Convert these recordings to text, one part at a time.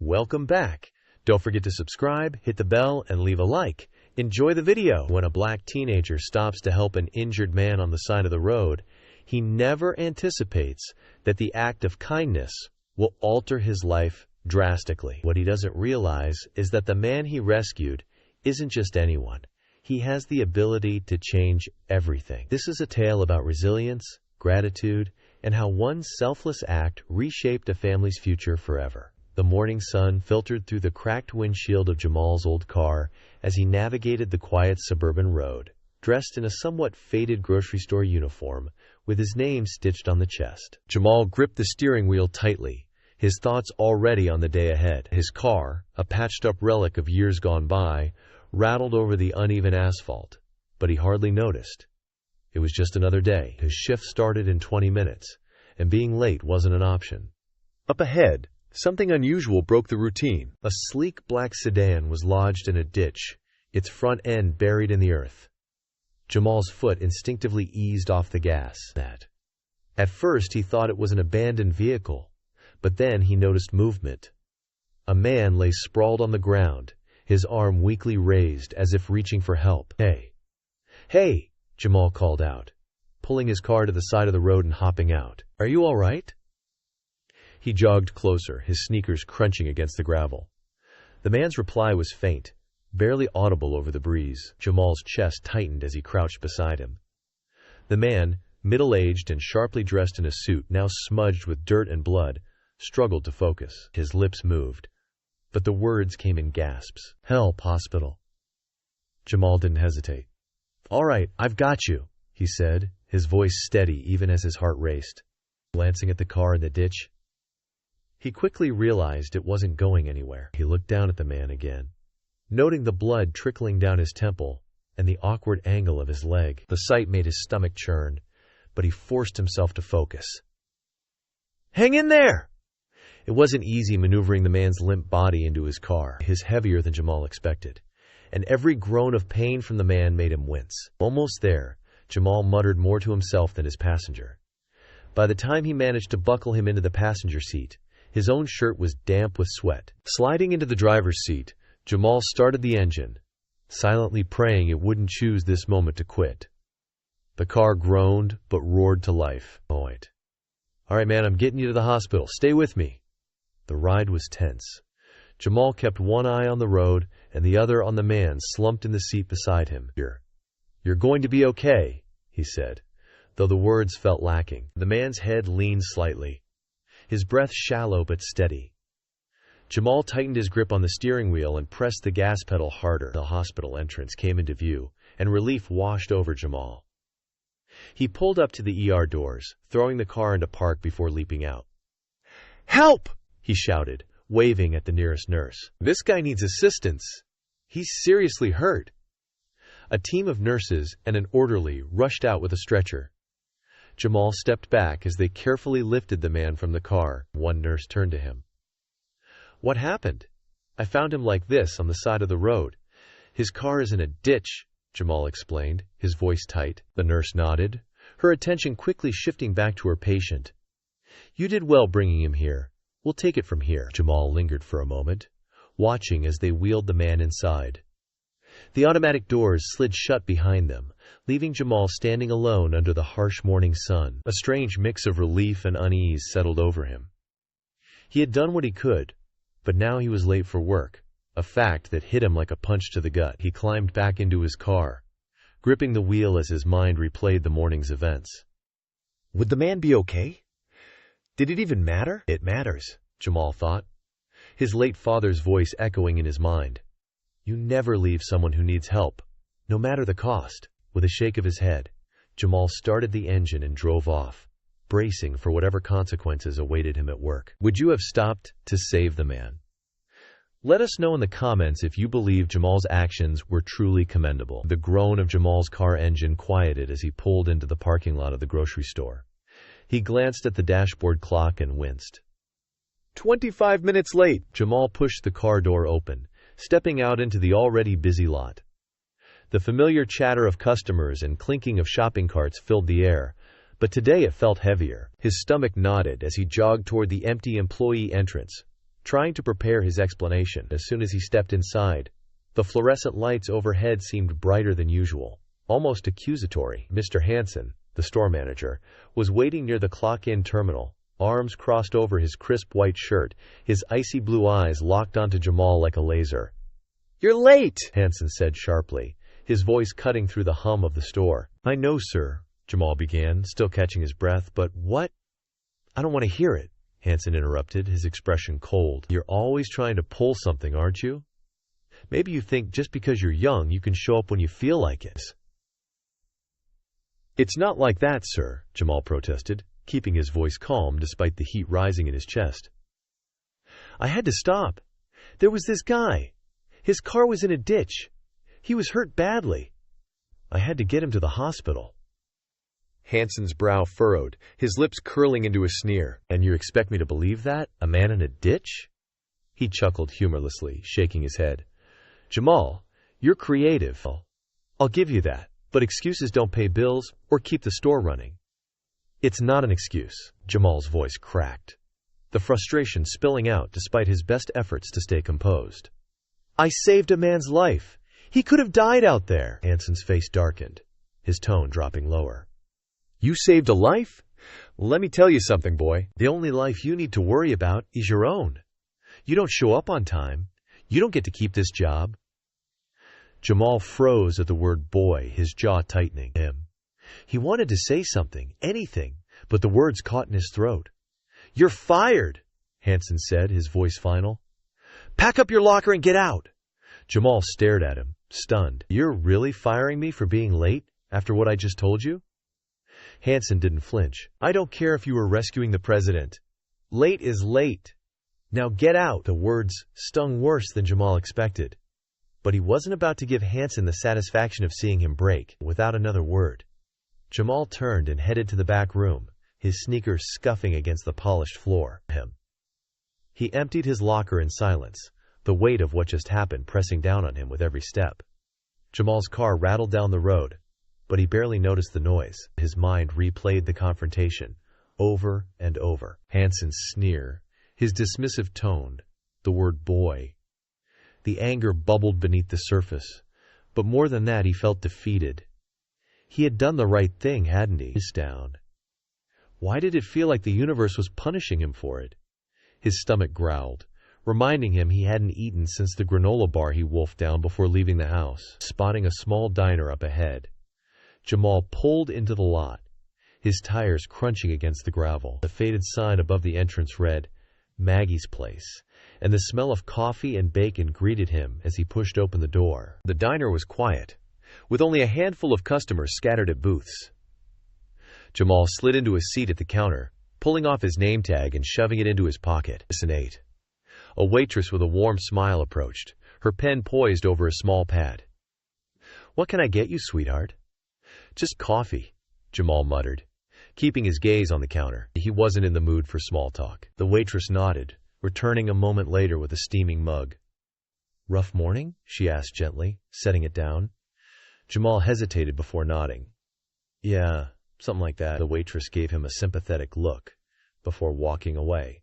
Welcome back. Don't forget to subscribe, hit the bell, and leave a like. Enjoy the video. When a black teenager stops to help an injured man on the side of the road, he never anticipates that the act of kindness will alter his life drastically. What he doesn't realize is that the man he rescued isn't just anyone. He has the ability to change everything. This is a tale about resilience, gratitude, and how one selfless act reshaped a family's future forever. The morning sun filtered through the cracked windshield of Jamal's old car as he navigated the quiet suburban road, dressed in a somewhat faded grocery store uniform, with his name stitched on the chest. Jamal gripped the steering wheel tightly, his thoughts already on the day ahead. His car, a patched-up relic of years gone by, rattled over the uneven asphalt, but he hardly noticed. It was just another day. His shift started in 20 minutes, and being late wasn't an option. Up ahead, something unusual broke the routine. A sleek black sedan was lodged in a ditch, its front end buried in the earth. Jamal's foot instinctively eased off the gas. At first he thought it was an abandoned vehicle, but then he noticed movement. A man lay sprawled on the ground, his arm weakly raised as if reaching for help. "Hey! Hey!" Jamal called out, pulling his car to the side of the road and hopping out. "Are you all right?" He jogged closer, his sneakers crunching against the gravel. The man's reply was faint, barely audible over the breeze. Jamal's chest tightened as he crouched beside him. The man, middle-aged and sharply dressed in a suit now smudged with dirt and blood, struggled to focus. His lips moved, but the words came in gasps. "Help, hospital." Jamal didn't hesitate. "All right, I've got you," he said, his voice steady even as his heart raced. Glancing at the car in the ditch, he quickly realized it wasn't going anywhere. He looked down at the man again, noting the blood trickling down his temple and the awkward angle of his leg. The sight made his stomach churn, but he forced himself to focus. "Hang in there!" It wasn't easy maneuvering the man's limp body into his car. He was heavier than Jamal expected, and every groan of pain from the man made him wince. Almost there, Jamal muttered more to himself than his passenger. By the time he managed to buckle him into the passenger seat, his own shirt was damp with sweat. Sliding into the driver's seat, Jamal started the engine, silently praying it wouldn't choose this moment to quit. The car groaned, but roared to life. "Oh, wait. All right, man, I'm getting you to the hospital. Stay with me." The ride was tense. Jamal kept one eye on the road and the other on the man slumped in the seat beside him. You're going to be okay," he said, though the words felt lacking. The man's head leaned slightly, his breath shallow but steady. Jamal tightened his grip on the steering wheel and pressed the gas pedal harder. The hospital entrance came into view, and relief washed over Jamal. He pulled up to the ER doors, throwing the car into park before leaping out. "Help!" he shouted, waving at the nearest nurse. "This guy needs assistance. He's seriously hurt." A team of nurses and an orderly rushed out with a stretcher. Jamal stepped back as they carefully lifted the man from the car. One nurse turned to him. "What happened? I found him like this on the side of the road. His car is in a ditch," Jamal explained, his voice tight. The nurse nodded, her attention quickly shifting back to her patient. "You did well bringing him here. We'll take it from here." Jamal lingered for a moment, watching as they wheeled the man inside. The automatic doors slid shut behind them, leaving Jamal standing alone under the harsh morning sun. A strange mix of relief and unease settled over him. He had done what he could, but now he was late for work, a fact that hit him like a punch to the gut. He climbed back into his car, gripping the wheel as his mind replayed the morning's events. Would the man be okay? Did it even matter? It matters, Jamal thought, his late father's voice echoing in his mind. You never leave someone who needs help, no matter the cost. With a shake of his head, Jamal started the engine and drove off, bracing for whatever consequences awaited him at work. Would you have stopped to save the man? Let us know in the comments if you believe Jamal's actions were truly commendable. The groan of Jamal's car engine quieted as he pulled into the parking lot of the grocery store. He glanced at the dashboard clock and winced. 25 minutes late! Jamal pushed the car door open, stepping out into the already busy lot. The familiar chatter of customers and clinking of shopping carts filled the air, but today it felt heavier. His stomach knotted as he jogged toward the empty employee entrance, trying to prepare his explanation. As soon as he stepped inside, the fluorescent lights overhead seemed brighter than usual, almost accusatory. Mr. Hansen, the store manager, was waiting near the clock-in terminal, arms crossed over his crisp white shirt, his icy blue eyes locked onto Jamal like a laser. "You're late," Hansen said sharply, his voice cutting through the hum of the store. "I know, sir," Jamal began, still catching his breath, "but what?" "I don't want to hear it," Hansen interrupted, his expression cold. "You're always trying to pull something, aren't you? Maybe you think just because you're young you can show up when you feel like it." "It's not like that, sir," Jamal protested, keeping his voice calm despite the heat rising in his chest. "I had to stop. There was this guy. His car was in a ditch. He was hurt badly. I had to get him to the hospital." Hansen's brow furrowed, his lips curling into a sneer. "And you expect me to believe that? A man in a ditch?" He chuckled humorlessly, shaking his head. "Jamal, you're creative. I'll give you that. But excuses don't pay bills or keep the store running." "It's not an excuse." Jamal's voice cracked, the frustration spilling out despite his best efforts to stay composed. "I saved a man's life. He could have died out there." Hansen's face darkened, his tone dropping lower. "You saved a life? Let me tell you something, boy. The only life you need to worry about is your own. You don't show up on time. You don't get to keep this job." Jamal froze at the word boy, his jaw tightening. He wanted to say something, anything, but the words caught in his throat. "You're fired," Hansen said, his voice final. "Pack up your locker and get out." Jamal stared at him, stunned. "You're really firing me for being late, after what I just told you?" Hansen didn't flinch. "I don't care if you were rescuing the president. Late is late. Now get out." The words stung worse than Jamal expected. But he wasn't about to give Hansen the satisfaction of seeing him break without another word. Jamal turned and headed to the back room, his sneakers scuffing against the polished floor. He emptied his locker in silence, the weight of what just happened pressing down on him with every step. Jamal's car rattled down the road, but he barely noticed the noise. His mind replayed the confrontation, over and over. Hansen's sneer, his dismissive tone, the word boy. The anger bubbled beneath the surface, but more than that, he felt defeated. He had done the right thing, hadn't he? Down. Why did it feel like the universe was punishing him for it? His stomach growled, reminding him he hadn't eaten since the granola bar he wolfed down before leaving the house. Spotting a small diner up ahead, Jamal pulled into the lot, his tires crunching against the gravel. The faded sign above the entrance read, "Maggie's Place," and the smell of coffee and bacon greeted him as he pushed open the door. The diner was quiet, with only a handful of customers scattered at booths. Jamal slid into a seat at the counter, pulling off his name tag and shoving it into his pocket. A waitress with a warm smile approached, her pen poised over a small pad. "What can I get you, sweetheart?" "Just coffee," Jamal muttered, keeping his gaze on the counter. He wasn't in the mood for small talk. The waitress nodded, returning a moment later with a steaming mug. "Rough morning?" she asked gently, setting it down. Jamal hesitated before nodding. "Yeah, something like that." The waitress gave him a sympathetic look before walking away,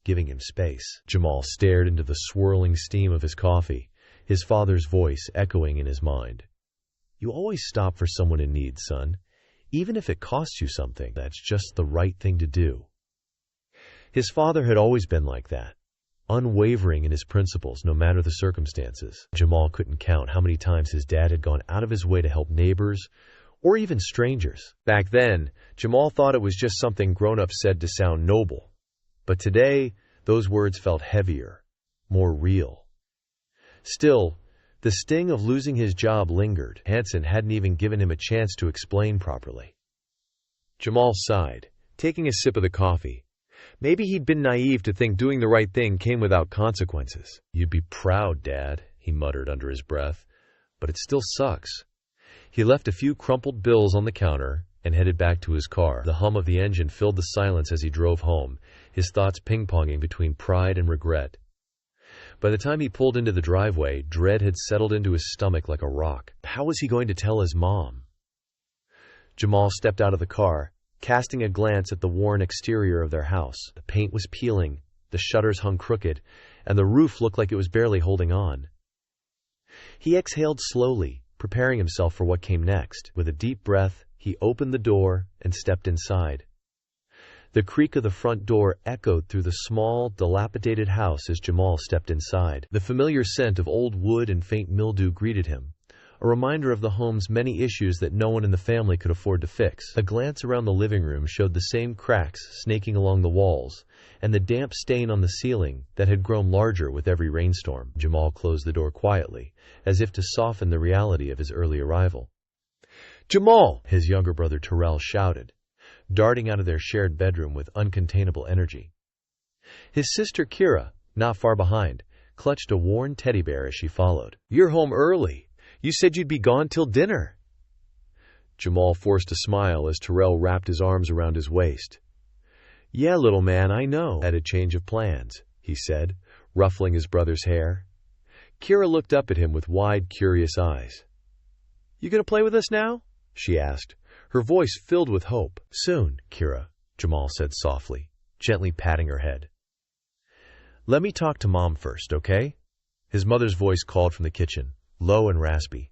giving him space. Jamal stared into the swirling steam of his coffee, his father's voice echoing in his mind. "You always stop for someone in need, son. Even if it costs you something, that's just the right thing to do." His father had always been like that, unwavering in his principles no matter the circumstances. Jamal couldn't count how many times his dad had gone out of his way to help neighbors or even strangers. Back then, Jamal thought it was just something grown-ups said to sound noble. But today, those words felt heavier, more real. Still, the sting of losing his job lingered. Hansen hadn't even given him a chance to explain properly. Jamal sighed, taking a sip of the coffee. Maybe he'd been naive to think doing the right thing came without consequences. "You'd be proud, Dad," he muttered under his breath, "but it still sucks." He left a few crumpled bills on the counter and headed back to his car. The hum of the engine filled the silence as he drove home, his thoughts ping-ponging between pride and regret. By the time he pulled into the driveway, dread had settled into his stomach like a rock. How was he going to tell his mom? Jamal stepped out of the car, casting a glance at the worn exterior of their house. The paint was peeling, The shutters hung crooked, and the roof looked like it was barely holding on. He exhaled slowly, preparing himself for what came next. With a deep breath, he opened the door and stepped inside. The creak of the front door echoed through the small, dilapidated house as Jamal stepped inside. The familiar scent of old wood and faint mildew greeted him, a reminder of the home's many issues that no one in the family could afford to fix. A glance around the living room showed the same cracks snaking along the walls, and the damp stain on the ceiling that had grown larger with every rainstorm. Jamal closed the door quietly, as if to soften the reality of his early arrival. "Jamal!" his younger brother Terrell shouted, darting out of their shared bedroom with uncontainable energy. His sister Kira, not far behind, clutched a worn teddy bear as she followed. "You're home early. You said you'd be gone till dinner." Jamal forced a smile as Terrell wrapped his arms around his waist. "Yeah, little man, I know. Had a change of plans," he said, ruffling his brother's hair. Kira looked up at him with wide, curious eyes. "You gonna play with us now?" she asked, her voice filled with hope. "Soon, Kira," Jamal said softly, gently patting her head. "Let me talk to Mom first, okay?" His mother's voice called from the kitchen, low and raspy.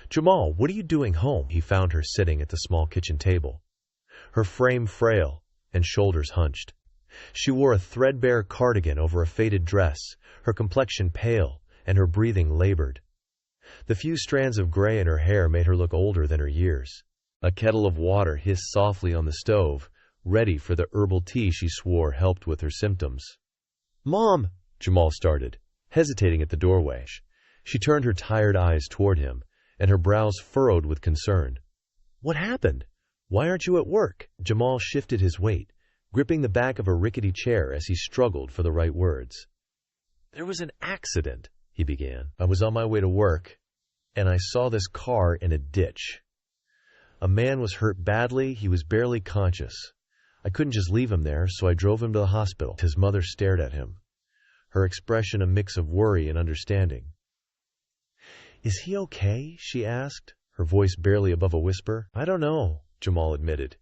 "Jamal, what are you doing home?" He found her sitting at the small kitchen table, her frame frail and shoulders hunched. She wore a threadbare cardigan over a faded dress, her complexion pale and her breathing labored. The few strands of gray in her hair made her look older than her years. A kettle of water hissed softly on the stove, ready for the herbal tea she swore helped with her symptoms. "Mom," Jamal started, hesitating at the doorway. She turned her tired eyes toward him, and her brows furrowed with concern. "What happened? Why aren't you at work?" Jamal shifted his weight, gripping the back of a rickety chair as he struggled for the right words. "There was an accident," he began. "I was on my way to work, and I saw this car in a ditch. A man was hurt badly. He was barely conscious. I couldn't just leave him there, so I drove him to the hospital." His mother stared at him, her expression a mix of worry and understanding. "Is he okay?" she asked, her voice barely above a whisper. "I don't know," Jamal admitted.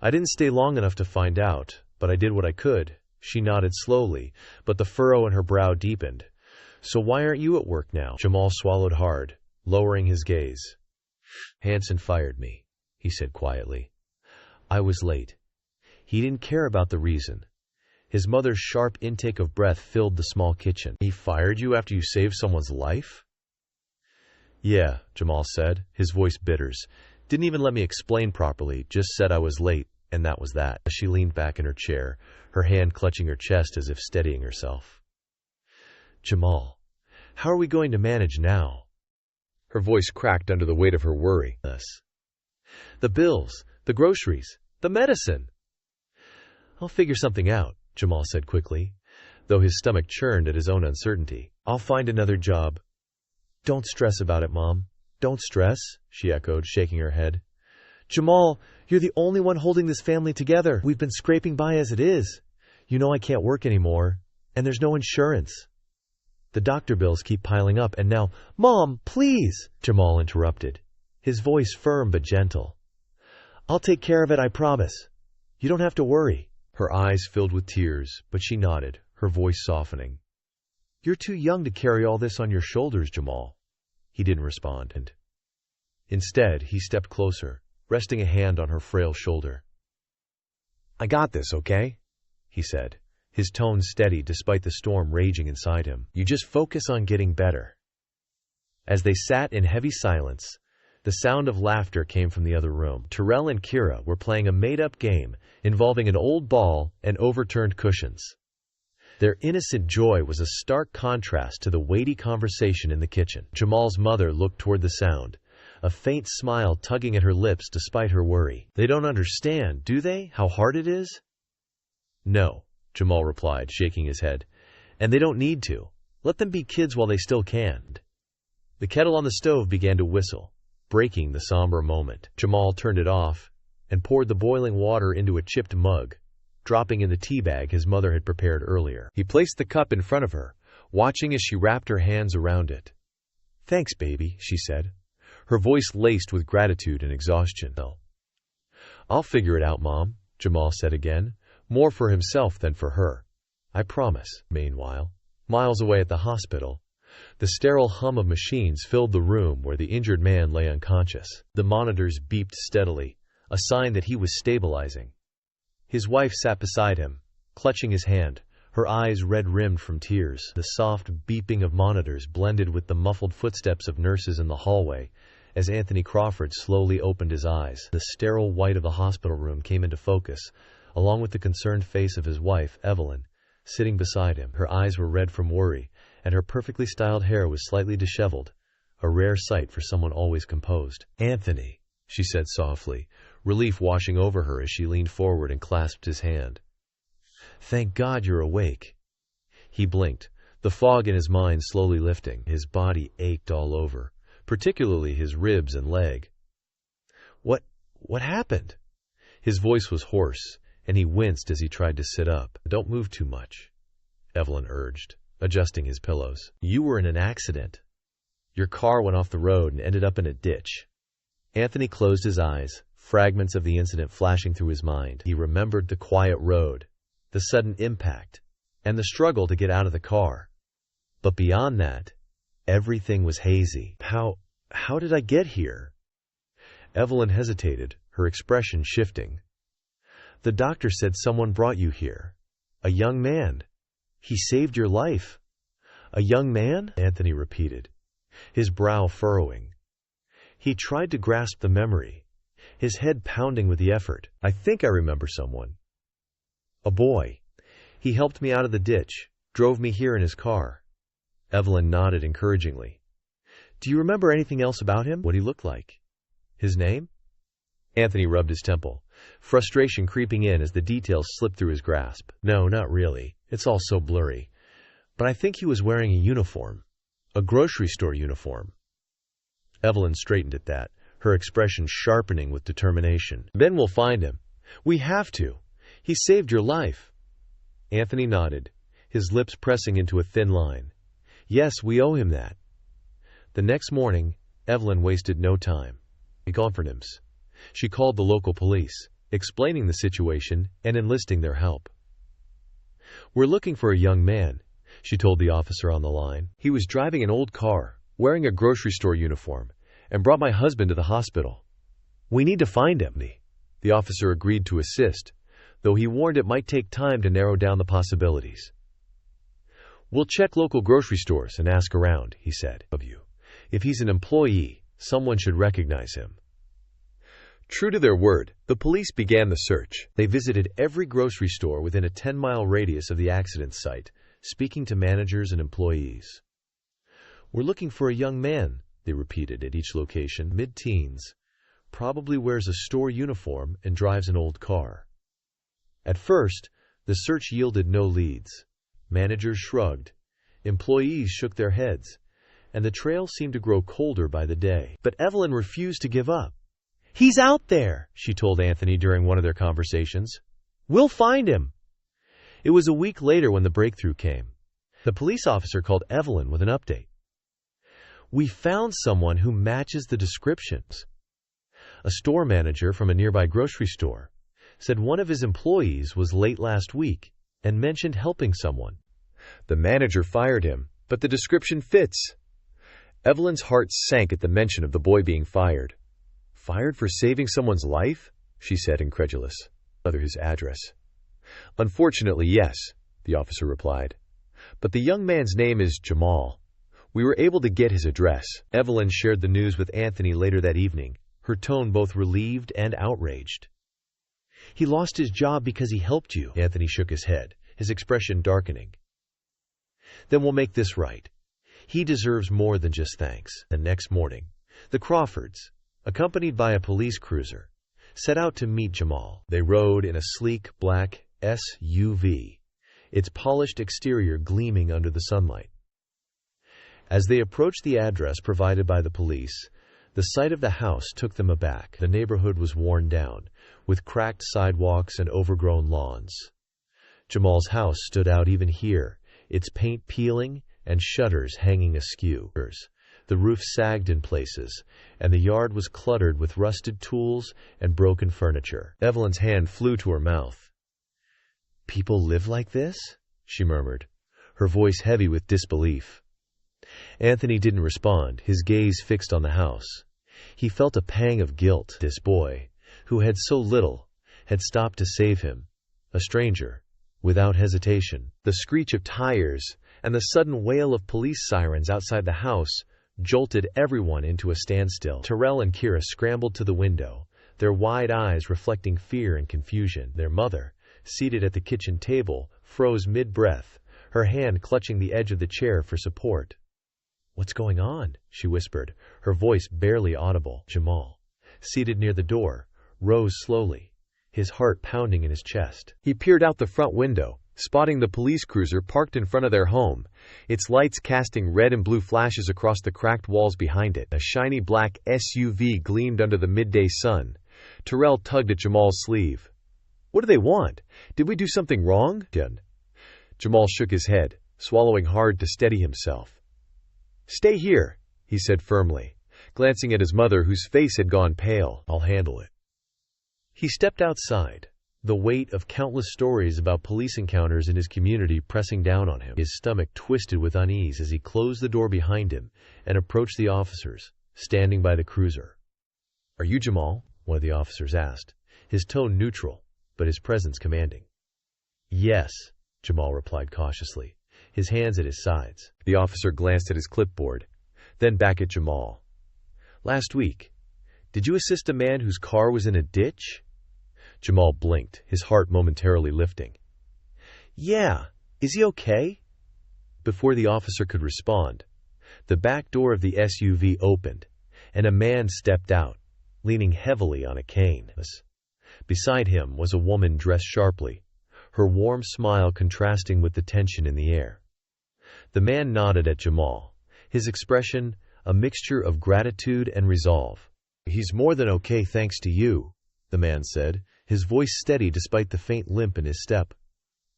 "I didn't stay long enough to find out, but I did what I could." She nodded slowly, but the furrow in her brow deepened. "So why aren't you at work now?" Jamal swallowed hard, lowering his gaze. "Hanson fired me," he said quietly. "I was late." He didn't care about the reason. His mother's sharp intake of breath filled the small kitchen. "He fired you after you saved someone's life?" "Yeah," Jamal said, his voice bitter. "Didn't even let me explain properly, just said I was late, and that was that." She leaned back in her chair, her hand clutching her chest as if steadying herself. "Jamal, how are we going to manage now?" Her voice cracked under the weight of her worry. "The bills, the groceries, the medicine." "I'll figure something out," Jamal said quickly, though his stomach churned at his own uncertainty. "I'll find another job." "Don't stress about it, Mom. Don't stress," she echoed, shaking her head. "Jamal, you're the only one holding this family together. We've been scraping by as it is. You know I can't work anymore, and there's no insurance. The doctor bills keep piling up, and now—" "Mom, please!" Jamal interrupted, his voice firm but gentle. "I'll take care of it, I promise. You don't have to worry." Her eyes filled with tears, but she nodded, her voice softening. "You're too young to carry all this on your shoulders, Jamal." He didn't respond. Instead, he stepped closer, resting a hand on her frail shoulder. "I got this, okay?" he said, his tone steady despite the storm raging inside him. "You just focus on getting better." As they sat in heavy silence, the sound of laughter came from the other room. Terrell and Kira were playing a made-up game involving an old ball and overturned cushions. Their innocent joy was a stark contrast to the weighty conversation in the kitchen. Jamal's mother looked toward the sound, a faint smile tugging at her lips despite her worry. "They don't understand, do they, how hard it is?" "No," Jamal replied, shaking his head. "And they don't need to. Let them be kids while they still can." The kettle on the stove began to whistle, breaking the somber moment. Jamal turned it off and poured the boiling water into a chipped mug, dropping in the tea bag his mother had prepared earlier. He placed the cup in front of her, watching as she wrapped her hands around it. "Thanks, baby," she said, her voice laced with gratitude and exhaustion. "I'll figure it out, Mom," Jamal said again, more for himself than for her. I promise. Meanwhile, miles away at the hospital, the sterile hum of machines filled the room where the injured man lay unconscious. The monitors beeped steadily, a sign that he was stabilizing. His wife sat beside him, clutching his hand, her eyes red-rimmed from tears. The soft beeping of monitors blended with the muffled footsteps of nurses in the hallway as Anthony Crawford slowly opened his eyes. The sterile white of the hospital room came into focus, along with the concerned face of his wife, Evelyn, sitting beside him. Her eyes were red from worry, and her perfectly styled hair was slightly disheveled, a rare sight for someone always composed. "Anthony," she said softly, relief washing over her as she leaned forward and clasped his hand. "Thank God you're awake." He blinked, the fog in his mind slowly lifting. His body ached all over, particularly his ribs and leg. What happened?" His voice was hoarse, and he winced as he tried to sit up. "Don't move too much," Evelyn urged, adjusting his pillows. "You were in an accident. Your car went off the road and ended up in a ditch." Anthony closed his eyes, fragments of the incident flashing through his mind. He remembered the quiet road, the sudden impact, and the struggle to get out of the car. But beyond that, everything was hazy. How did I get here?" Evelyn hesitated, her expression shifting. "The doctor said someone brought you here. A young man. He saved your life." "A young man?" Anthony repeated, his brow furrowing. He tried to grasp the memory, his head pounding with the effort. "I think I remember someone. A boy. He helped me out of the ditch, drove me here in his car." Evelyn nodded encouragingly. "Do you remember anything else about him? What he looked like? His name?" Anthony rubbed his temple, frustration creeping in as the details slipped through his grasp. "No, not really. It's all so blurry. But I think he was wearing a uniform. A grocery store uniform." Evelyn straightened at that, her expression sharpening with determination. "Then we'll find him. We have to. He saved your life." Anthony nodded, his lips pressing into a thin line. "Yes, we owe him that." The next morning, Evelyn wasted no time. Confidence. She called the local police, explaining the situation and enlisting their help. "We're looking for a young man," she told the officer on the line. "He was driving an old car, wearing a grocery store uniform, and brought my husband to the hospital. We need to find him." The officer agreed to assist, though he warned it might take time to narrow down the possibilities. "We'll check local grocery stores and ask around," he said. "If he's an employee, someone should recognize him." True to their word, the police began the search. They visited every grocery store within a 10-mile radius of the accident site, speaking to managers and employees. "We're looking for a young man," they repeated at each location, mid-teens, "probably wears a store uniform and drives an old car." At first, the search yielded no leads. Managers shrugged, employees shook their heads, and the trail seemed to grow colder by the day. But Evelyn refused to give up. "He's out there," she told Anthony during one of their conversations. "We'll find him." It was a week later when the breakthrough came. The police officer called Evelyn with an update. "We found someone who matches the descriptions." A store manager from a nearby grocery store said one of his employees was late last week and mentioned helping someone. The manager fired him, but the description fits. Evelyn's heart sank at the mention of the boy being fired. "Fired for saving someone's life?" she said, incredulous. "His address." "Unfortunately, yes," the officer replied. "But the young man's name is Jamal. We were able to get his address." Evelyn shared the news with Anthony later that evening, her tone both relieved and outraged. "He lost his job because he helped you." Anthony shook his head, his expression darkening. "Then we'll make this right. He deserves more than just thanks." The next morning, the Crawfords, accompanied by a police cruiser, set out to meet Jamal. They rode in a sleek black SUV, its polished exterior gleaming under the sunlight. As they approached the address provided by the police, the sight of the house took them aback. The neighborhood was worn down, with cracked sidewalks and overgrown lawns. Jamal's house stood out even here, its paint peeling and shutters hanging askew. The roof sagged in places, and the yard was cluttered with rusted tools and broken furniture. Evelyn's hand flew to her mouth. "People live like this?" she murmured, her voice heavy with disbelief. Anthony didn't respond, his gaze fixed on the house. He felt a pang of guilt. This boy, who had so little, had stopped to save him, a stranger, without hesitation. The screech of tires and the sudden wail of police sirens outside the house jolted everyone into a standstill. Terrell and Kira scrambled to the window, their wide eyes reflecting fear and confusion. Their mother, seated at the kitchen table, froze mid-breath, her hand clutching the edge of the chair for support. "What's going on?" she whispered, her voice barely audible. Jamal, seated near the door, rose slowly, his heart pounding in his chest. He peered out the front window, spotting the police cruiser parked in front of their home, its lights casting red and blue flashes across the cracked walls behind it. A shiny black SUV gleamed under the midday sun. Terrell tugged at Jamal's sleeve. "What do they want? Did we do something wrong?" Jamal shook his head, swallowing hard to steady himself. "Stay here," he said firmly, glancing at his mother whose face had gone pale. "I'll handle it." He stepped outside, the weight of countless stories about police encounters in his community pressing down on him. His stomach twisted with unease as he closed the door behind him and approached the officers, standing by the cruiser. "Are you Jamal?" one of the officers asked, his tone neutral, but his presence commanding. "Yes," Jamal replied cautiously, his hands at his sides. The officer glanced at his clipboard, then back at Jamal. "Last week, did you assist a man whose car was in a ditch?" Jamal blinked, his heart momentarily lifting. "Yeah, is he okay?" Before the officer could respond, the back door of the SUV opened, and a man stepped out, leaning heavily on a cane. Beside him was a woman dressed sharply, her warm smile contrasting with the tension in the air. The man nodded at Jamal, his expression a mixture of gratitude and resolve. "He's more than okay thanks to you," the man said, his voice steady despite the faint limp in his step.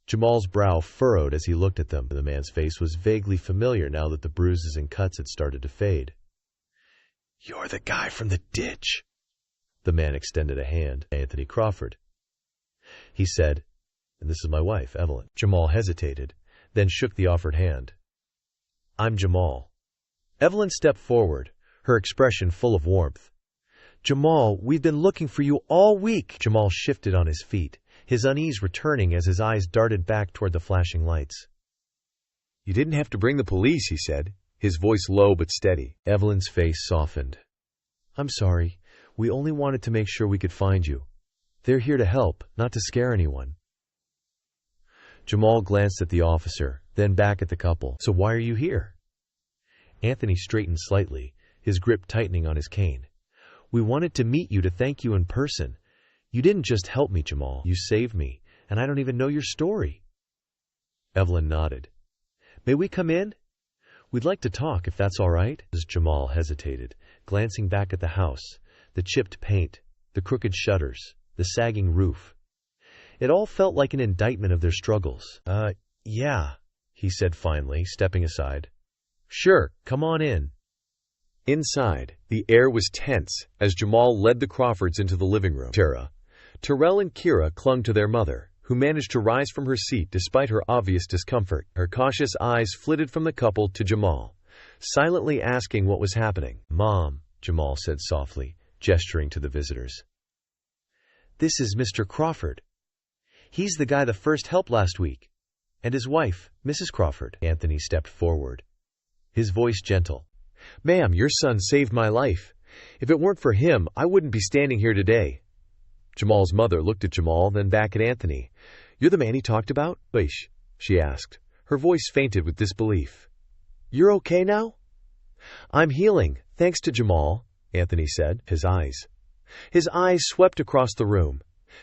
Jamal's brow furrowed as he looked at them. The man's face was vaguely familiar now that the bruises and cuts had started to fade. "You're the guy from the ditch." The man extended a hand. "Anthony Crawford," he said, "and this is my wife, Evelyn." Jamal hesitated, then shook the offered hand. "I'm Jamal." Evelyn stepped forward, her expression full of warmth. "Jamal, we've been looking for you all week." Jamal shifted on his feet, his unease returning as his eyes darted back toward the flashing lights. "You didn't have to bring the police," he said, his voice low but steady. Evelyn's face softened. "I'm sorry. We only wanted to make sure we could find you. They're here to help, not to scare anyone." Jamal glanced at the officer, then back at the couple. "So why are you here?" Anthony straightened slightly, his grip tightening on his cane. "We wanted to meet you to thank you in person. You didn't just help me, Jamal. You saved me, and I don't even know your story." Evelyn nodded. "May we come in? We'd like to talk, if that's all right." As Jamal hesitated, glancing back at the house, the chipped paint, the crooked shutters, the sagging roof. It all felt like an indictment of their struggles. Yeah," he said finally, stepping aside. "Sure, come on in." Inside, the air was tense as Jamal led the Crawfords into the living room. Terrell and Kira clung to their mother, who managed to rise from her seat despite her obvious discomfort. Her cautious eyes flitted from the couple to Jamal, silently asking what was happening. "Mom," Jamal said softly, gesturing to the visitors. "This is Mr. Crawford. He's the guy that first helped last week. And his wife, Mrs. Crawford." Anthony stepped forward, his voice gentle. "Ma'am, your son saved my life. If it weren't for him, I wouldn't be standing here today." Jamal's mother looked at Jamal, then back at Anthony. "You're the man he talked about?" "Ish," she asked. Her voice fainted with disbelief. "You're okay now?" "I'm healing, thanks to Jamal," Anthony said, his eyes swept across the room,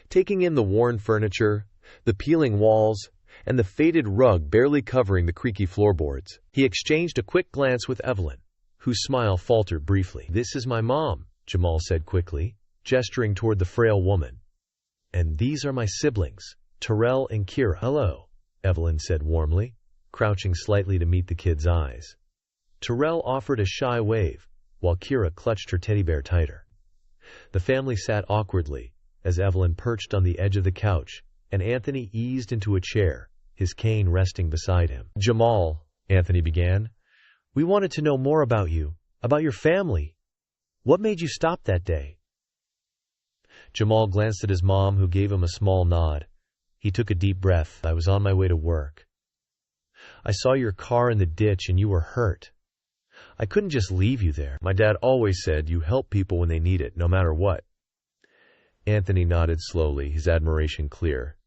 taking in the worn furniture, the peeling walls, and the faded rug barely covering the creaky floorboards. He exchanged a quick glance with Evelyn, whose smile faltered briefly. "This is my mom," Jamal said quickly, gesturing toward the frail woman. "And these are my siblings, Terrell and Kira." "Hello," Evelyn said warmly, crouching slightly to meet the kid's eyes. Terrell offered a shy wave, while Kira clutched her teddy bear tighter. The family sat awkwardly, as Evelyn perched on the edge of the couch, and Anthony eased into a chair, his cane resting beside him. "Jamal," Anthony began, "we wanted to know more about you, about your family. What made you stop that day?" Jamal glanced at his mom, who gave him a small nod. He took a deep breath. "I was on my way to work. I saw your car in the ditch and you were hurt. I couldn't just leave you there. My dad always said you help people when they need it, no matter what." Anthony nodded slowly, his admiration clear.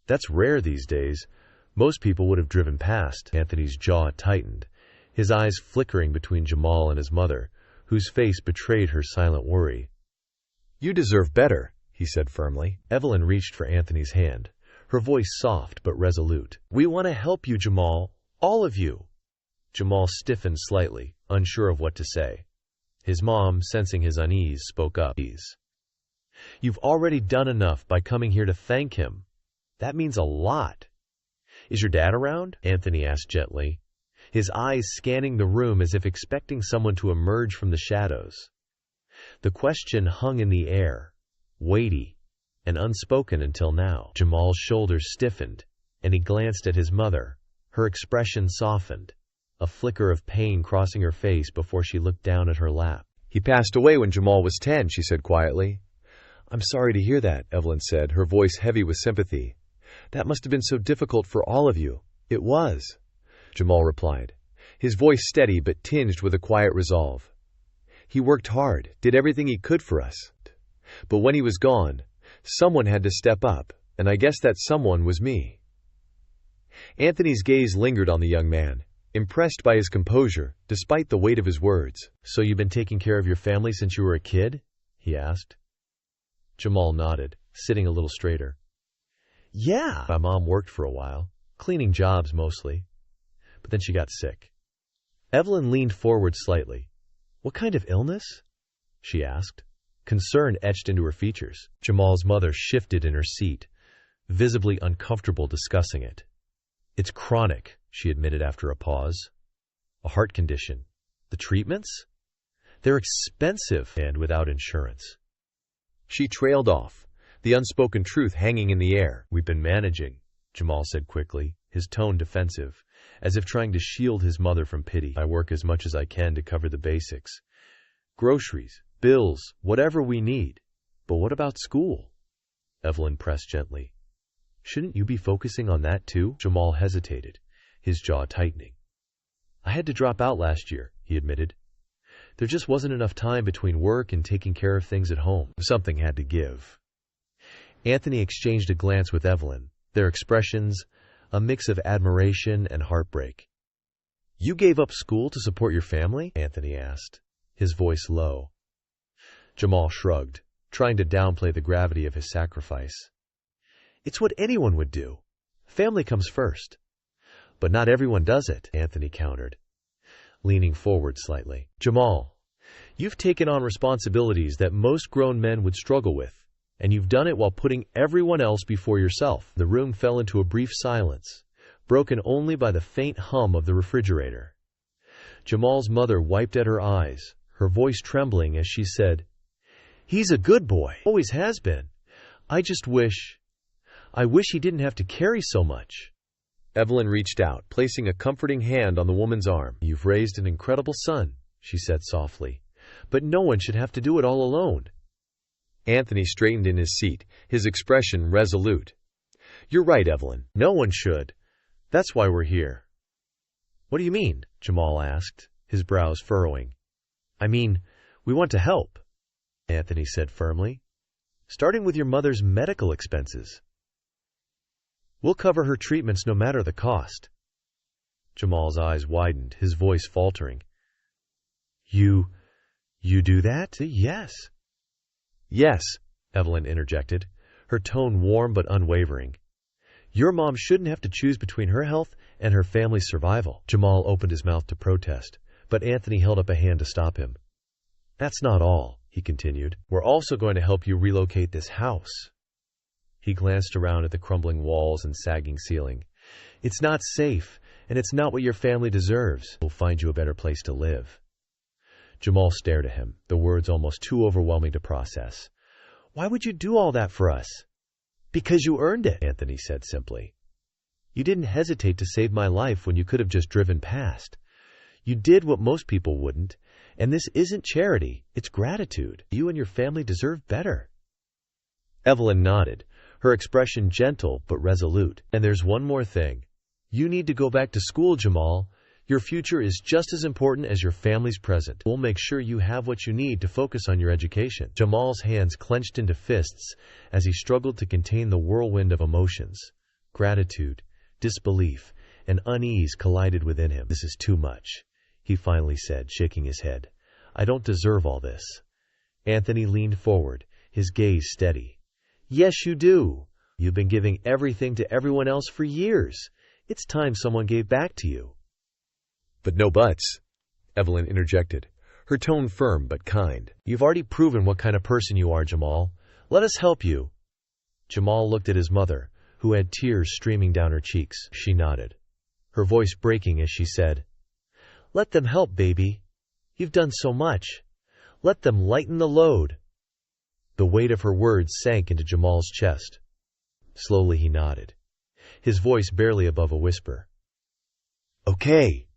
"That's rare these days. Most people would have driven past." Anthony's jaw tightened, his eyes flickering between Jamal and his mother, whose face betrayed her silent worry. "You deserve better," he said firmly. Evelyn reached for Anthony's hand, her voice soft but resolute. "We want to help you, Jamal. All of you." Jamal stiffened slightly, unsure of what to say. His mom, sensing his unease, spoke up. "You've already done enough by coming here to thank him. That means a lot." "Is your dad around?" Anthony asked gently, his eyes scanning the room as if expecting someone to emerge from the shadows. The question hung in the air, weighty and unspoken until now. Jamal's shoulders stiffened, and he glanced at his mother. Her expression softened, a flicker of pain crossing her face before she looked down at her lap. "He passed away when Jamal was 10, she said quietly. "I'm sorry to hear that," Evelyn said, her voice heavy with sympathy. "That must have been so difficult for all of you." "It was," Jamal replied, his voice steady but tinged with a quiet resolve. "He worked hard, did everything he could for us. But when he was gone, someone had to step up, and I guess that someone was me." Anthony's gaze lingered on the young man, impressed by his composure, despite the weight of his words. "So you've been taking care of your family since you were a kid?" he asked. Jamal nodded, sitting a little straighter. "Yeah. My mom worked for a while, cleaning jobs mostly. But then she got sick." Evelyn leaned forward slightly. "What kind of illness?" she asked, concern etched into her features. Jamal's mother shifted in her seat, visibly uncomfortable discussing it. "It's chronic," she admitted after a pause. "A heart condition. The treatments? They're expensive and without insurance." She trailed off, the unspoken truth hanging in the air. "We've been managing," Jamal said quickly, his tone defensive, as if trying to shield his mother from pity. "I work as much as I can to cover the basics. Groceries, bills, whatever we need. But what about school?" Evelyn pressed gently. "Shouldn't you be focusing on that too?" Jamal hesitated, his jaw tightening. "I had to drop out last year," he admitted. "There just wasn't enough time between work and taking care of things at home. Something had to give." Anthony exchanged a glance with Evelyn, their expressions a mix of admiration and heartbreak. "You gave up school to support your family?" Anthony asked, his voice low. Jamal shrugged, trying to downplay the gravity of his sacrifice. "It's what anyone would do. Family comes first." "But not everyone does it," Anthony countered, leaning forward slightly. "Jamal, you've taken on responsibilities that most grown men would struggle with, and you've done it while putting everyone else before yourself." The room fell into a brief silence, broken only by the faint hum of the refrigerator. Jamal's mother wiped at her eyes, her voice trembling as she said, "He's a good boy. Always has been. I wish he didn't have to carry so much." Evelyn reached out, placing a comforting hand on the woman's arm. "You've raised an incredible son," she said softly, "but no one should have to do it all alone." Anthony straightened in his seat, his expression resolute. "You're right, Evelyn. No one should. That's why we're here." "What do you mean?" Jamal asked, his brows furrowing. "I mean, we want to help," Anthony said firmly, "starting with your mother's medical expenses. We'll cover her treatments no matter the cost." Jamal's eyes widened, his voice faltering. You do that?" "Yes." "Yes," Evelyn interjected, her tone warm but unwavering. "Your mom shouldn't have to choose between her health and her family's survival." Jamal opened his mouth to protest, but Anthony held up a hand to stop him. "That's not all," he continued. "We're also going to help you relocate this house." He glanced around at the crumbling walls and sagging ceiling. "It's not safe, and it's not what your family deserves. We'll find you a better place to live." Jamal stared at him, the words almost too overwhelming to process. "Why would you do all that for us?" "Because you earned it," Anthony said simply. You didn't hesitate to save my life when you could have just driven past. You did what most people wouldn't, and this isn't charity, it's gratitude. You and your family deserve better." Evelyn nodded, her expression gentle but resolute. "And there's one more thing. You need to go back to school, Jamal. Your future is just as important as your family's present. We'll make sure you have what you need to focus on your education." Jamal's hands clenched into fists as he struggled to contain the whirlwind of emotions. Gratitude, disbelief, and unease collided within him. "This is too much," he finally said, shaking his head. "I don't deserve all this." Anthony leaned forward, his gaze steady. "Yes, you do. You've been giving everything to everyone else for years. It's time someone gave back to you." "But no buts," Evelyn interjected, her tone firm but kind. "You've already proven what kind of person you are, Jamal. Let us help you." Jamal looked at his mother, who had tears streaming down her cheeks. She nodded, her voice breaking as she said, "Let them help, baby. You've done so much. Let them lighten the load." The weight of her words sank into Jamal's chest. Slowly he nodded, his voice barely above a whisper. "Okay."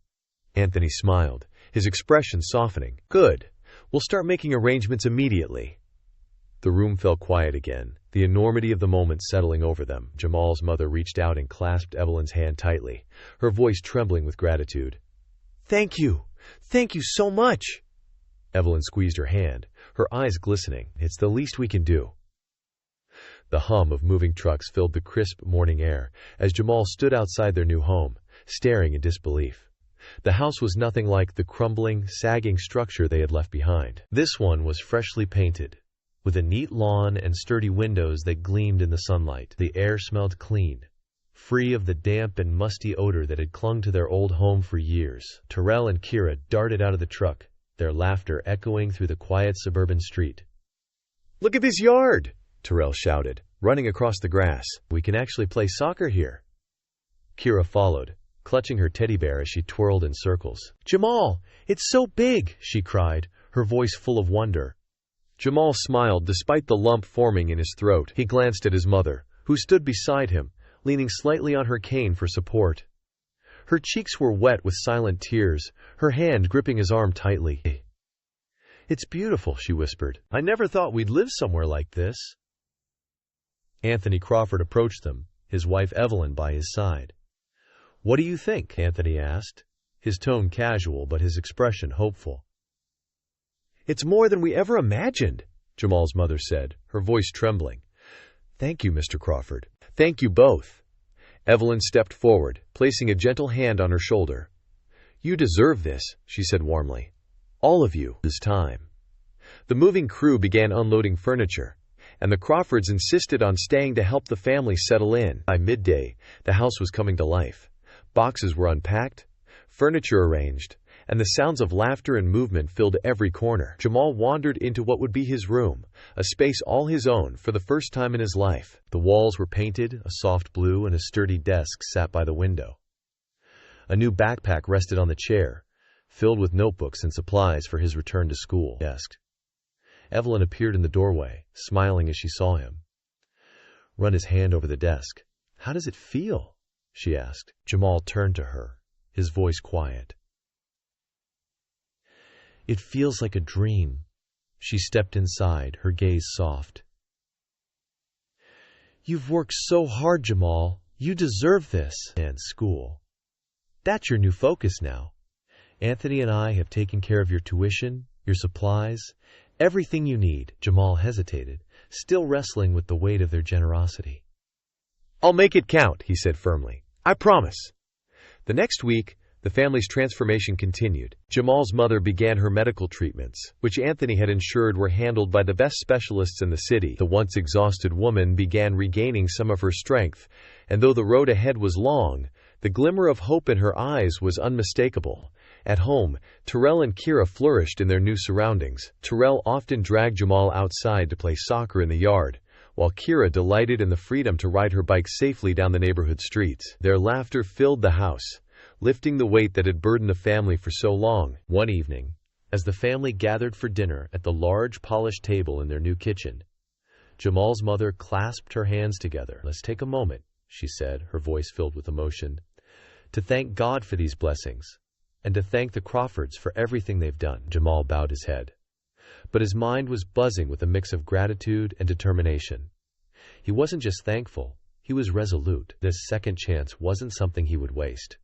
Anthony smiled, his expression softening. "Good. We'll start making arrangements immediately." The room fell quiet again, the enormity of the moment settling over them. Jamal's mother reached out and clasped Evelyn's hand tightly, her voice trembling with gratitude. "Thank you. Thank you so much." Evelyn squeezed her hand, her eyes glistening. "It's the least we can do." The hum of moving trucks filled the crisp morning air as Jamal stood outside their new home, staring in disbelief. The house was nothing like the crumbling, sagging structure they had left behind. This one was freshly painted, with a neat lawn and sturdy windows that gleamed in the sunlight. The air smelled clean, free of the damp and musty odor that had clung to their old home for years. Terrell and Kira darted out of the truck, their laughter echoing through the quiet suburban street. "Look at this yard!" Terrell shouted, running across the grass. "We can actually play soccer here." Kira followed, clutching her teddy bear as she twirled in circles. "Jamal, it's so big!" she cried, her voice full of wonder. Jamal smiled despite the lump forming in his throat. He glanced at his mother, who stood beside him, leaning slightly on her cane for support. Her cheeks were wet with silent tears, her hand gripping his arm tightly. "It's beautiful," she whispered. "I never thought we'd live somewhere like this." Anthony Crawford approached them, his wife Evelyn by his side. "What do you think?" Anthony asked, his tone casual but his expression hopeful. "It's more than we ever imagined," Jamal's mother said, her voice trembling. "Thank you, Mr. Crawford. Thank you both." Evelyn stepped forward, placing a gentle hand on her shoulder. "You deserve this," she said warmly. "All of you. This time." The moving crew began unloading furniture, and the Crawfords insisted on staying to help the family settle in. By midday, the house was coming to life. Boxes were unpacked, furniture arranged, and the sounds of laughter and movement filled every corner. Jamal wandered into what would be his room, a space all his own for the first time in his life. The walls were painted a soft blue and a sturdy desk sat by the window. A new backpack rested on the chair, filled with notebooks and supplies for his return to school. Evelyn appeared in the doorway, smiling as she saw him. Run his hand over the desk. "How does it feel?" she asked. Jamal turned to her, his voice quiet. "It feels like a dream." She stepped inside, her gaze soft. "You've worked so hard, Jamal. You deserve this." "And school. That's your new focus now. Anthony and I have taken care of your tuition, your supplies, everything you need." Jamal hesitated, still wrestling with the weight of their generosity. "I'll make it count," he said firmly. "I promise." The next week, the family's transformation continued. Jamal's mother began her medical treatments, which Anthony had ensured were handled by the best specialists in the city. The once exhausted woman began regaining some of her strength, and though the road ahead was long, the glimmer of hope in her eyes was unmistakable. At home, Terrell and Kira flourished in their new surroundings. Terrell often dragged Jamal outside to play soccer in the yard, while Kira delighted in the freedom to ride her bike safely down the neighborhood streets. Their laughter filled the house, lifting the weight that had burdened the family for so long. One evening, as the family gathered for dinner at the large polished table in their new kitchen, Jamal's mother clasped her hands together. "Let's take a moment," she said, her voice filled with emotion. "To thank God for these blessings, and to thank the Crawfords for everything they've done." Jamal bowed his head, but his mind was buzzing with a mix of gratitude and determination. He wasn't just thankful, he was resolute. This second chance wasn't something he would waste.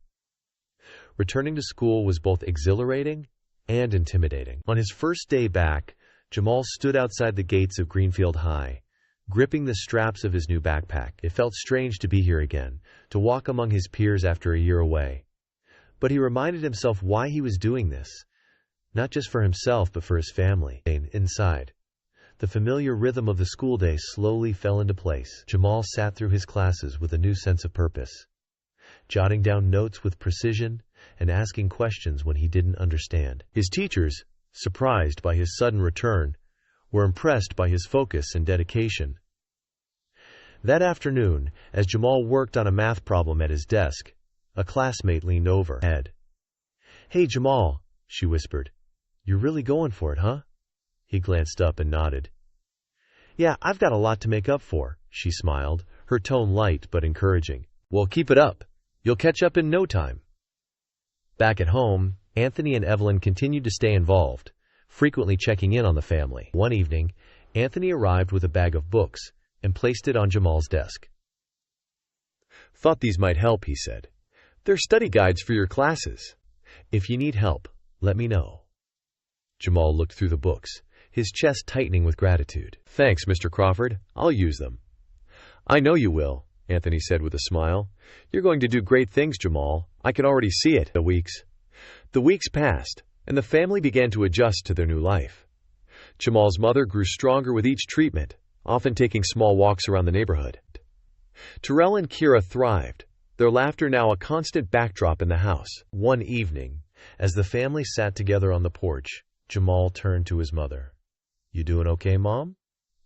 Returning to school was both exhilarating and intimidating. On his first day back, Jamal stood outside the gates of Greenfield High, gripping the straps of his new backpack. It felt strange to be here again, to walk among his peers after a year away. But he reminded himself why he was doing this, not just for himself but for his family. Inside, the familiar rhythm of the school day slowly fell into place. Jamal sat through his classes with a new sense of purpose, jotting down notes with precision and asking questions when he didn't understand. His teachers, surprised by his sudden return, were impressed by his focus and dedication. That afternoon, as Jamal worked on a math problem at his desk, a classmate leaned over. "Hey, Jamal," she whispered. "You're really going for it, huh?" He glanced up and nodded. "Yeah, I've got a lot to make up for," she smiled, her tone light but encouraging. "Well, keep it up. You'll catch up in no time." Back at home, Anthony and Evelyn continued to stay involved, frequently checking in on the family. One evening, Anthony arrived with a bag of books and placed it on Jamal's desk. "Thought these might help," he said. "They're study guides for your classes. "If you need help, let me know." Jamal looked through the books, his chest tightening with gratitude. "Thanks, Mr. Crawford. I'll use them." "I know you will," Anthony said with a smile. "You're going to do great things, Jamal. I can already see it." The weeks passed, and the family began to adjust to their new life. Jamal's mother grew stronger with each treatment, often taking small walks around the neighborhood. Terrell and Kira thrived, their laughter now a constant backdrop in the house. One evening, as the family sat together on the porch, Jamal turned to his mother. "You doing okay, Mom?"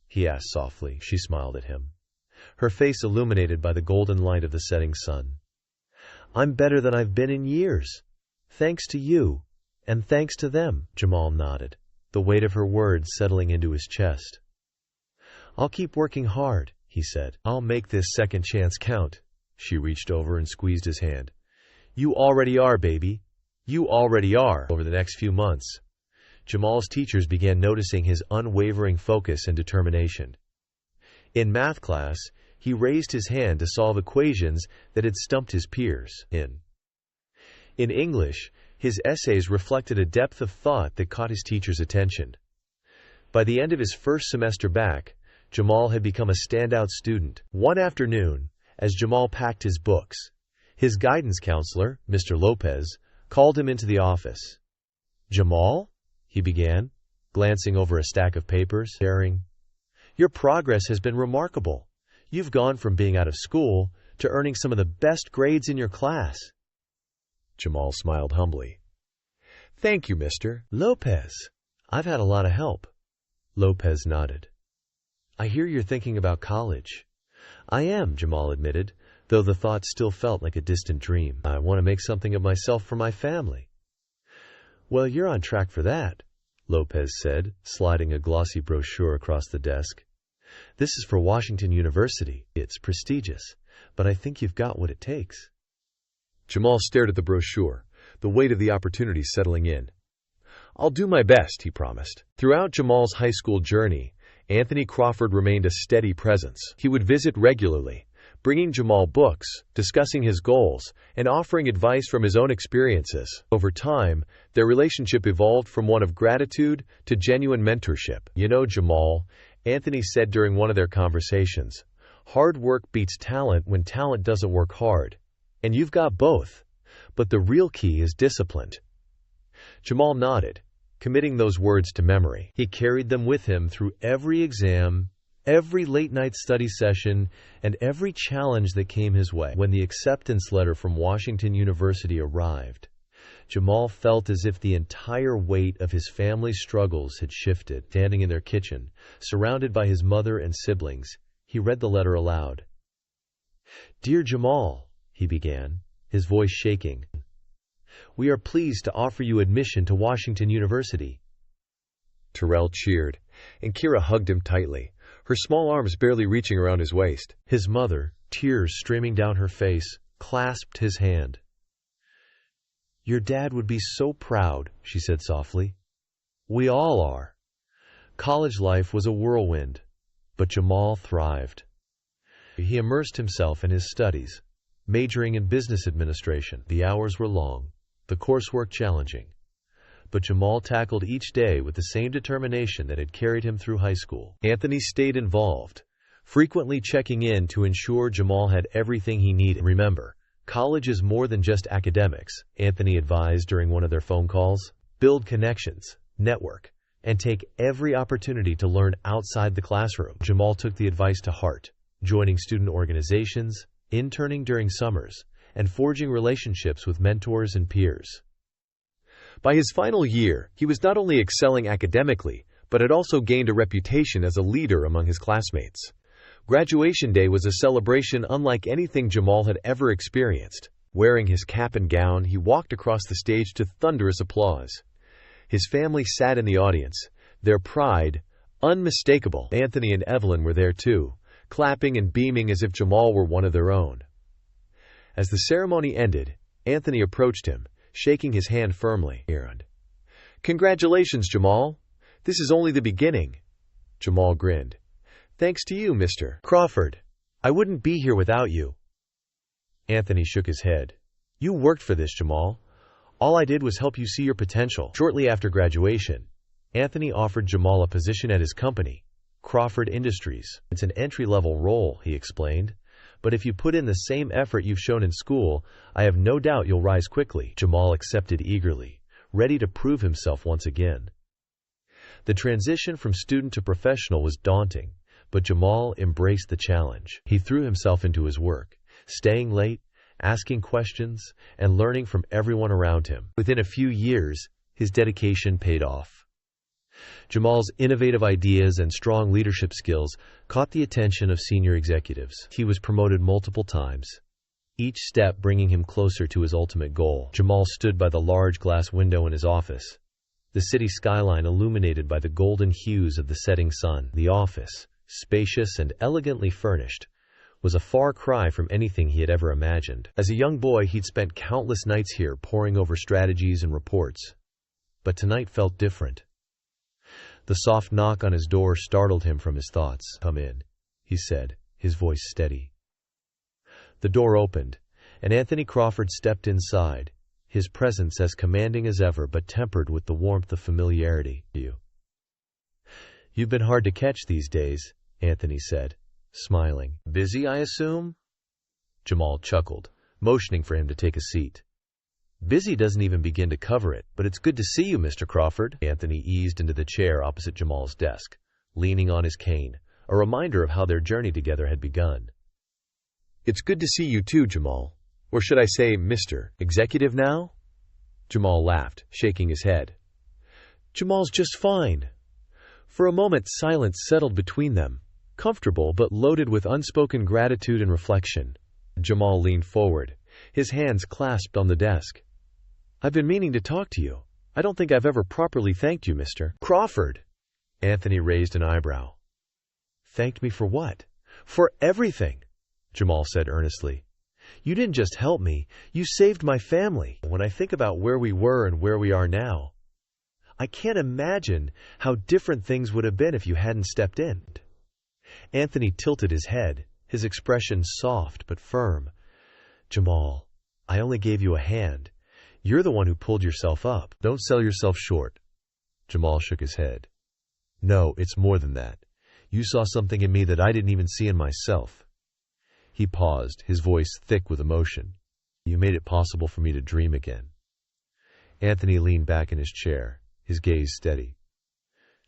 he asked softly. She smiled at him, her face illuminated by the golden light of the setting sun. "I'm better than I've been in years. Thanks to you, and thanks to them." Jamal nodded, the weight of her words settling into his chest. "I'll keep working hard," he said. "I'll make this second chance count." She reached over and squeezed his hand. "You already are, baby. You already are." Over the next few months, Jamal's teachers began noticing his unwavering focus and determination. In math class, he raised his hand to solve equations that had stumped his peers. In English, his essays reflected a depth of thought that caught his teachers' attention. By the end of his first semester back, Jamal had become a standout student. One afternoon, as Jamal packed his books, his guidance counselor, Mr. Lopez, called him into the office. "Jamal?" he began, glancing over a stack of papers. "Your progress has been remarkable. You've gone from being out of school to earning some of the best grades in your class." Jamal smiled humbly. "Thank you, Mr. Lopez. I've had a lot of help." Lopez nodded. "I hear you're thinking about college." "I am," Jamal admitted, though the thought still felt like a distant dream. "I want to make something of myself for my family." "Well, you're on track for that," Lopez said, sliding a glossy brochure across the desk. "This is for Washington University. It's prestigious, but I think you've got what it takes." Jamal stared at the brochure, the weight of the opportunity settling in. "I'll do my best," he promised. Throughout Jamal's high school journey, Anthony Crawford remained a steady presence. He would visit regularly, bringing Jamal books, discussing his goals, and offering advice from his own experiences. Over time, their relationship evolved from one of gratitude to genuine mentorship. "You know, Jamal," Anthony said during one of their conversations, "hard work beats talent when talent doesn't work hard. And you've got both. But the real key is discipline." Jamal nodded, committing those words to memory. He carried them with him through every exam, every late-night study session, and every challenge that came his way. When the acceptance letter from Washington University arrived, Jamal felt as if the entire weight of his family's struggles had shifted. Standing in their kitchen, surrounded by his mother and siblings, he read the letter aloud. "Dear Jamal," he began, his voice shaking, "we are pleased to offer you admission to Washington University." Terrell cheered, and Kira hugged him tightly, her small arms barely reaching around his waist. His mother, tears streaming down her face, clasped his hand. "Your dad would be so proud," she said softly. "We all are." College life was a whirlwind, but Jamal thrived. He immersed himself in his studies, majoring in business administration. The hours were long, the coursework challenging, but Jamal tackled each day with the same determination that had carried him through high school. Anthony stayed involved, frequently checking in to ensure Jamal had everything he needed. "Remember, college is more than just academics," Anthony advised during one of their phone calls. "Build connections, network, and take every opportunity to learn outside the classroom." Jamal took the advice to heart, joining student organizations, interning during summers, and forging relationships with mentors and peers. By his final year, he was not only excelling academically, but had also gained a reputation as a leader among his classmates. Graduation day was a celebration unlike anything Jamal had ever experienced. Wearing his cap and gown, he walked across the stage to thunderous applause. His family sat in the audience, their pride unmistakable. Anthony and Evelyn were there too, clapping and beaming as if Jamal were one of their own. As the ceremony ended, Anthony approached him, shaking his hand firmly. "Congratulations, Jamal. This is only the beginning." Jamal grinned. "Thanks to you, Mr. Crawford. I wouldn't be here without you." Anthony shook his head. "You worked for this, Jamal. All I did was help you see your potential." Shortly after graduation, Anthony offered Jamal a position at his company, Crawford Industries. "It's an entry-level role," he explained, "but if you put in the same effort you've shown in school, I have no doubt you'll rise quickly." Jamal accepted eagerly, ready to prove himself once again. The transition from student to professional was daunting, but Jamal embraced the challenge. He threw himself into his work, staying late, asking questions, and learning from everyone around him. Within a few years, his dedication paid off. Jamal's innovative ideas and strong leadership skills caught the attention of senior executives. He was promoted multiple times, each step bringing him closer to his ultimate goal. Jamal stood by the large glass window in his office, the city skyline illuminated by the golden hues of the setting sun. The office, spacious and elegantly furnished, was a far cry from anything he had ever imagined. As a young boy, he'd spent countless nights here poring over strategies and reports. But tonight felt different. The soft knock on his door startled him from his thoughts. "Come in," he said, his voice steady. The door opened, and Anthony Crawford stepped inside, his presence as commanding as ever but tempered with the warmth of familiarity. "You've been hard to catch these days," Anthony said, smiling. "Busy, I assume?" Jamal chuckled, motioning for him to take a seat. "Busy doesn't even begin to cover it, but it's good to see you, Mr. Crawford." Anthony eased into the chair opposite Jamal's desk, leaning on his cane, a reminder of how their journey together had begun. "It's good to see you too, Jamal. Or should I say, Mr. Executive now?" Jamal laughed, shaking his head. "Jamal's just fine." For a moment, silence settled between them, comfortable but loaded with unspoken gratitude and reflection. Jamal leaned forward, his hands clasped on the desk. "I've been meaning to talk to you. I don't think I've ever properly thanked you, Mr. Crawford." Anthony raised an eyebrow. "Thanked me for what?" "For everything," Jamal said earnestly. "You didn't just help me, you saved my family. When I think about where we were and where we are now, I can't imagine how different things would have been if you hadn't stepped in." Anthony tilted his head, his expression soft but firm. "Jamal, I only gave you a hand. You're the one who pulled yourself up. Don't sell yourself short." Jamal shook his head. "No, it's more than that. You saw something in me that I didn't even see in myself." He paused, his voice thick with emotion. "You made it possible for me to dream again." Anthony leaned back in his chair, his gaze steady.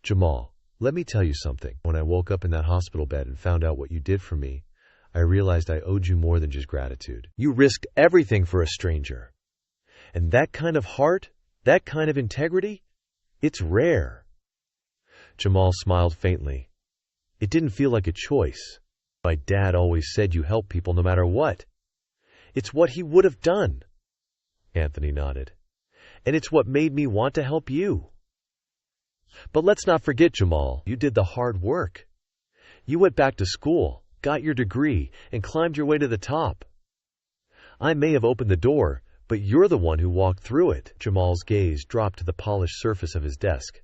"Jamal, let me tell you something. When I woke up in that hospital bed and found out what you did for me, I realized I owed you more than just gratitude. You risked everything for a stranger. And that kind of heart, that kind of integrity, it's rare." Jamal smiled faintly. "It didn't feel like a choice. My dad always said you help people no matter what. It's what he would have done." Anthony nodded. "And it's what made me want to help you." "But let's not forget, Jamal, you did the hard work. You went back to school, got your degree, and climbed your way to the top. I may have opened the door, but you're the one who walked through it." Jamal's gaze dropped to the polished surface of his desk.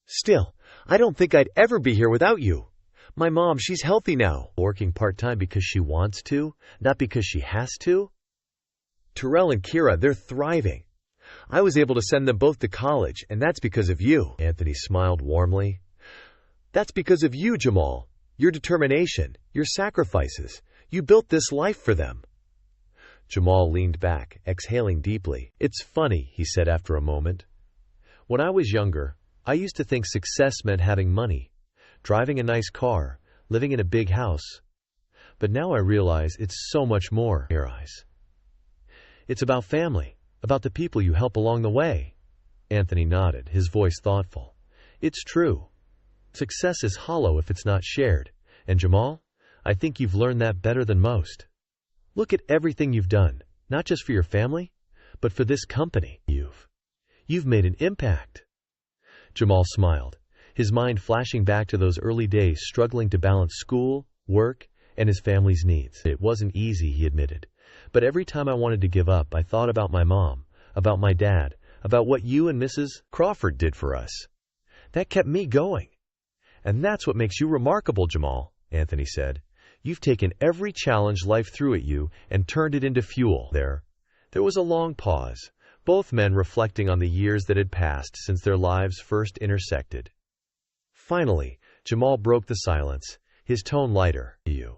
"Still, I don't think I'd ever be here without you. My mom, she's healthy now." "Working part-time because she wants to, not because she has to?" "Terrell and Kira, they're thriving. I was able to send them both to college, and that's because of you." Anthony smiled warmly. "That's because of you, Jamal. Your determination, your sacrifices. You built this life for them." Jamal leaned back, exhaling deeply. "It's funny," he said after a moment. "When I was younger, I used to think success meant having money, driving a nice car, living in a big house. But now I realize it's so much more." "It's about family, about the people you help along the way." Anthony nodded, his voice thoughtful. "It's true. Success is hollow if it's not shared. And Jamal, I think you've learned that better than most. Look at everything you've done, not just for your family, but for this company. You've made an impact." Jamal smiled, his mind flashing back to those early days struggling to balance school, work, and his family's needs. "It wasn't easy," he admitted. "But every time I wanted to give up, I thought about my mom, about my dad, about what you and Mrs. Crawford did for us. That kept me going." "And that's what makes you remarkable, Jamal," Anthony said. "You've taken every challenge life threw at you and turned it into fuel." There was a long pause, both men reflecting on the years that had passed since their lives first intersected. Finally, Jamal broke the silence, his tone lighter. You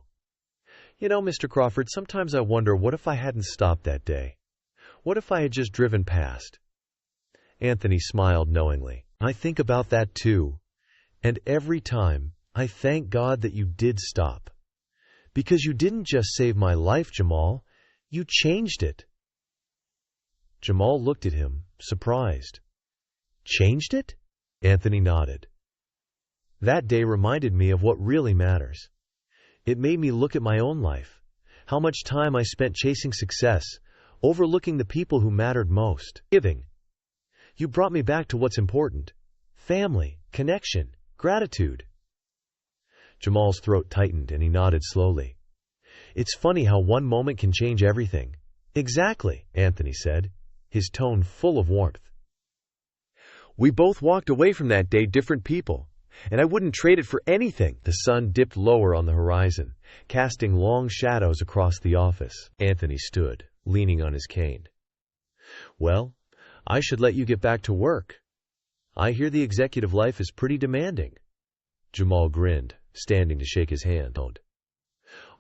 know, Mr. Crawford, sometimes I wonder, what if I hadn't stopped that day? What if I had just driven past?" Anthony smiled knowingly. "I think about that too. And every time, I thank God that you did stop. Because you didn't just save my life, Jamal. You changed it." Jamal looked at him, surprised. "Changed it?" Anthony nodded. "That day reminded me of what really matters. It made me look at my own life, how much time I spent chasing success, overlooking the people who mattered most. Giving. You brought me back to what's important. Family, connection, gratitude." Jamal's throat tightened and he nodded slowly. "It's funny how one moment can change everything." "Exactly," Anthony said, his tone full of warmth. "We both walked away from that day different people, and I wouldn't trade it for anything." The sun dipped lower on the horizon, casting long shadows across the office. Anthony stood, leaning on his cane. "Well, I should let you get back to work. I hear the executive life is pretty demanding." Jamal grinned, standing to shake his hand.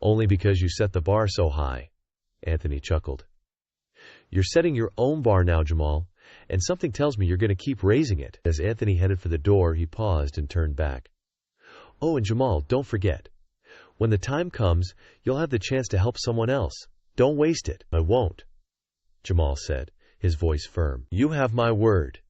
"Only because you set the bar so high," Anthony chuckled. "You're setting your own bar now, Jamal, and something tells me you're going to keep raising it." As Anthony headed for the door, he paused and turned back. "Oh, and Jamal, don't forget. When the time comes, you'll have the chance to help someone else. Don't waste it." "I won't," Jamal said, his voice firm. "You have my word."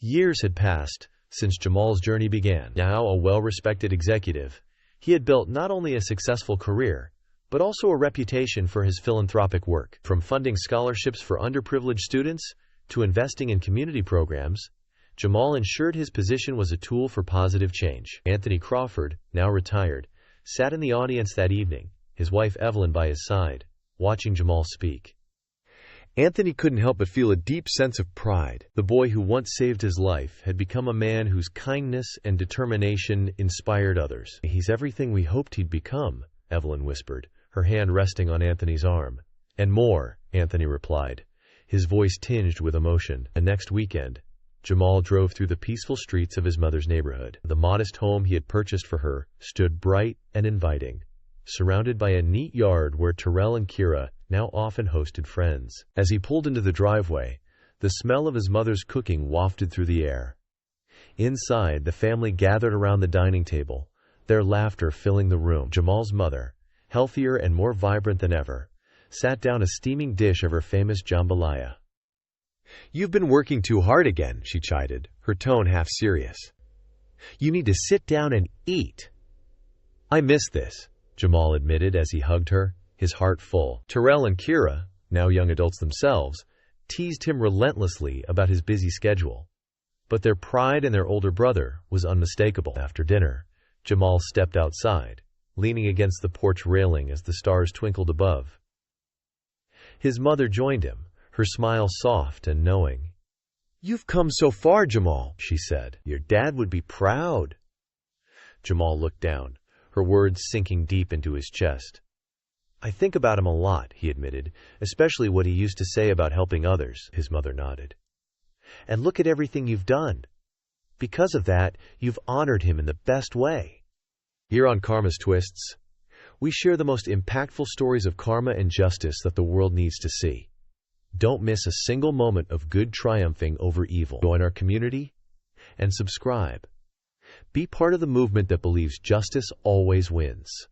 Years had passed since Jamal's journey began. Now a well-respected executive, he had built not only a successful career, but also a reputation for his philanthropic work. From funding scholarships for underprivileged students to investing in community programs, Jamal ensured his position was a tool for positive change. Anthony Crawford, now retired, sat in the audience that evening, his wife Evelyn by his side, watching Jamal speak. Anthony couldn't help but feel a deep sense of pride. The boy who once saved his life had become a man whose kindness and determination inspired others. "He's everything we hoped he'd become," Evelyn whispered, her hand resting on Anthony's arm. "And more," Anthony replied, his voice tinged with emotion. The next weekend, Jamal drove through the peaceful streets of his mother's neighborhood. The modest home he had purchased for her stood bright and inviting, surrounded by a neat yard where Terrell and Kira now often hosted friends. As he pulled into the driveway, the smell of his mother's cooking wafted through the air. Inside, the family gathered around the dining table, their laughter filling the room. Jamal's mother, healthier and more vibrant than ever, sat down a steaming dish of her famous jambalaya. "You've been working too hard again," she chided, her tone half serious. "You need to sit down and eat." "I miss this," Jamal admitted as he hugged her, his heart full. Terrell and Kira, now young adults themselves, teased him relentlessly about his busy schedule. But their pride in their older brother was unmistakable. After dinner, Jamal stepped outside, leaning against the porch railing as the stars twinkled above. His mother joined him, her smile soft and knowing. "You've come so far, Jamal," she said. "Your dad would be proud." Jamal looked down, her words sinking deep into his chest. "I think about him a lot," he admitted, "especially what he used to say about helping others." His mother nodded. "And look at everything you've done. Because of that, you've honored him in the best way." Here on Karma's Twists, we share the most impactful stories of karma and justice that the world needs to see. Don't miss a single moment of good triumphing over evil. Join our community and subscribe. Be part of the movement that believes justice always wins.